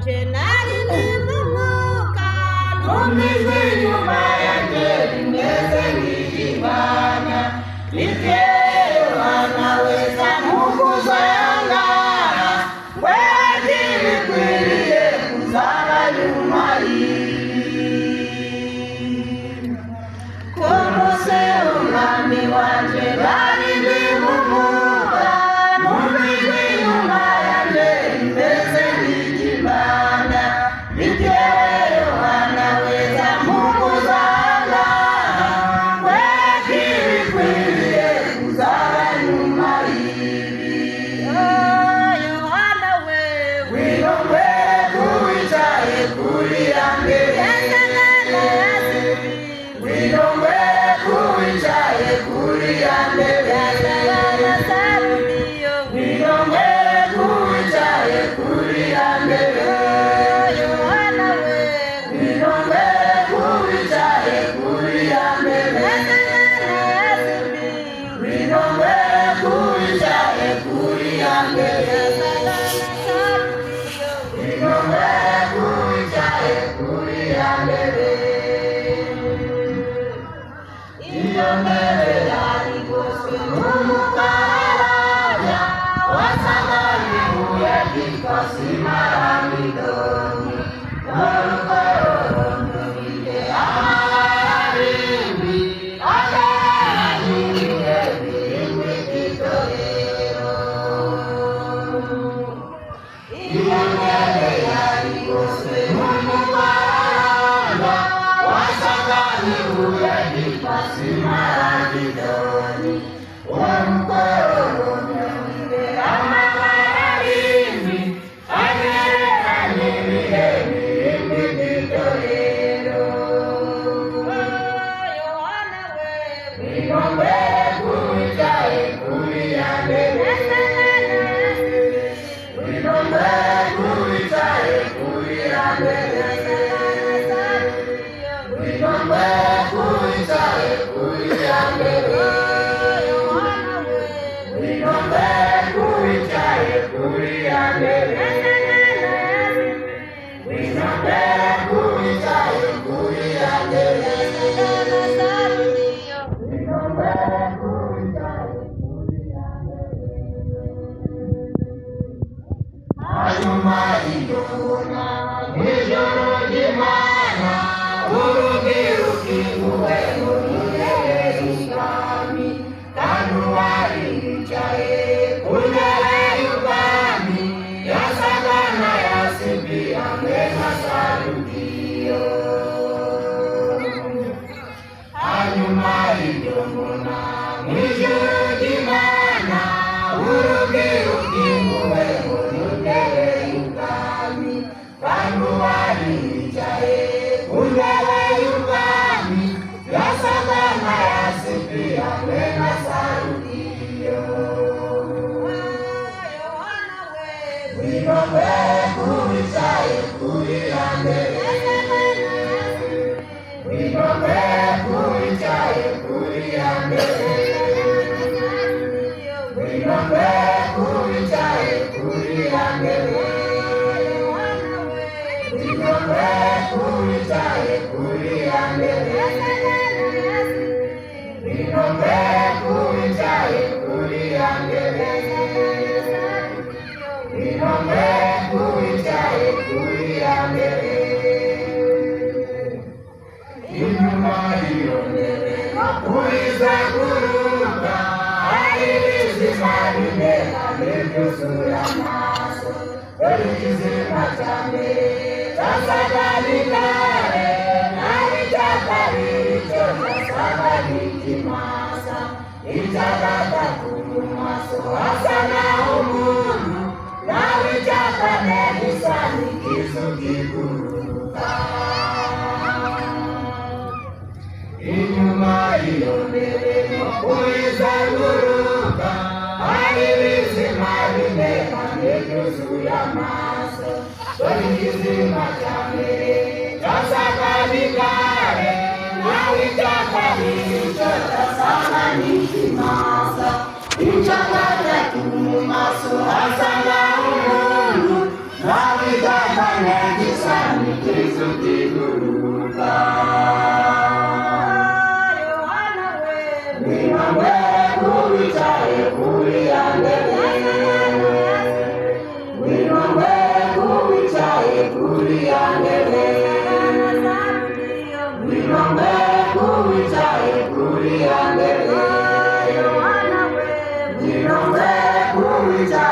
wanje nari nimumuka numijwe nyuma yanjye rimeze nk'igihana Yohana weza mukuzanga wegibikwiriye kuzaba nyuma Komose umwami wanje bari nimumuka numijwe nyuma yanjye rimeze nk'igihana Yohana weza mukuzanga wegibikwiriye kuzaba nyuma Yohana we wirombe kuwicaye kuri ambere wirombe kuwicaye kuri ambere wirombe kuwicaye kuri ambere Yohana we wirombe kuwicaye kuri ambere wirombe kuwicaye kuri ambere wirombe kuwicaye kuri ambere iyo mbere yari goswe n'umukaraja wasaga n'ibuye ryitwa simaramidoni n'urukororondo rwite amababi agereranyije birindwi by'itorero iyo mbere yari goswe n'umukaraja wasaga n'ibuye ryitwa simaramidoni n'urukororondo rwite amababi agereranyije birindwi by'itorero Yohana we wirombe kuwicaye kuri ambere wirombe kuwicaye kuri ambere wirombe kuwicaye kuri ambere Yohana we wirombe kuwicaye kuri ambere wirombe kuwicaye kuri ambere wirombe kuwicaye kuri hanyuma y'ijoro n'ijoro ry'Imana urugi rukinguwe mu ntebe y'ubwami kandi uwari yicaye ku ntebe y'ubwami yasaga n'ayasimbye hamwe na Sarudiyo hanyuma y'iryo mbona mw'ijuru ry'Imana urugi rukinguwe mu ntebe y'ubwami kandi uwari yicaye ku ntebe y'ubwami yasaga n'ayasimbye hamwe na Sarudiyo Yohana we wirombe kuwicaye kuri ambere wirombe kuwicaye kuri ambere wirombe kuwicaye kuri ambere wirombe kuwicaye kuri ambere wirombe kuwicaye kuri ambere wirombe kuwicaye kuri ambere inyuma y'iyo ntebe kuyizenguruka hari ibizima bine kandi byuzuye amaso dore ikizima cya mbere cyasaga n'intare naho icya kabiri cyo cyasaga n'ikimasa icya gatatu mu maso hasa naho umuntu naho icya kane gisa n'ikizu kiguruka inyuma y'iyo ntebe no kuyizenguruka hari ibizima bine kandi byuzuye amaso dore ikizima cya mbere cyasaga n'intare naho icya kabiri cyo cyasaga n'ikimasa icya gatatu mu maso hasa naho umuntu naho icya kane Yohane kisani kisu kiguruka. Wimambe kuwichaye kuliyandele. Wimambe kuwichaye kuliyandele. Wimambe kuwichaye kuliyandele. Wimambe kuwichaye